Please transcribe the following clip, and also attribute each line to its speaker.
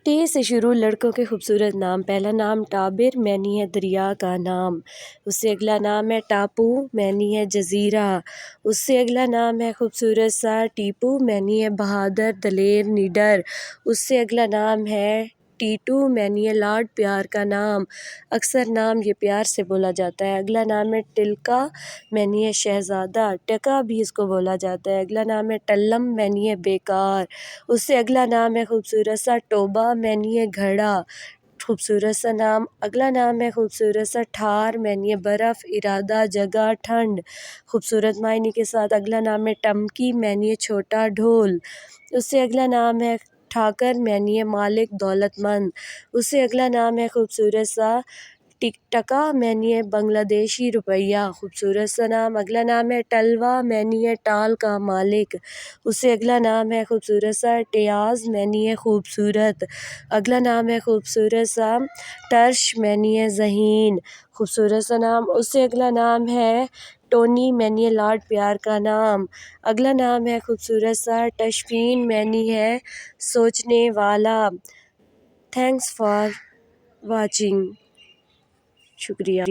Speaker 1: ٹے سے شروع لڑکوں کے خوبصورت نام۔ پہلا نام ٹابر معنی ہے دریا کا نام۔ اس سے اگلا نام ہے ٹاپو معنی ہے جزیرہ۔ اس سے اگلا نام ہے خوبصورت سا ٹیپو معنی ہے بہادر دلیر نڈر۔ اس سے اگلا نام ہے ٹیٹو معنی ہے لاڈ پیار کا نام۔ اکثر نام یہ پیار سے بولا جاتا ہے۔ اگلا نام ہے ٹلکا معنی ہے شہزادہ۔ ٹکا بھی اس کو بولا جاتا ہے۔ اگلا نام ہے ٹلم معنی ہے بیکار۔ اس سے اگلا نام ہے خوبصورت سا ٹوبا معنی ہے گھڑا خوبصورت سا نام۔ اگلا نام ہے خوبصورت سا ٹھار معنی ہے برف ارادہ جگہ ٹھنڈ خوبصورت معنی کے ساتھ۔ اگلا نام ہے ٹمکی معنی ہے چھوٹا ڈھول۔ اس سے اگلا نام ہے ٹھاکر معنی ہے مالک دولت مند۔ اس سے اگلا نام ہے خوبصورت سا ٹکا معنی ہے بنگلہ دیشی روپیہ خوبصورت سا نام۔ اگلا نام ہے ٹلوا معنی ہے ٹال کا مالک۔ اس سے اگلا نام ہے خوبصورت سا ٹیاز معنی ہے خوبصورت۔ اگلا نام ہے خوبصورت سا ٹرش معنی ہے ذہین خوبصورت سا نام۔ اس سے اگلا نام ہے ٹونی معنی ہے لاڈ پیار کا نام۔ اگلا نام ہے خوبصورت سا ٹشفین معنی ہے سوچنے والا۔ تھینکس فار واچنگ، شکریہ۔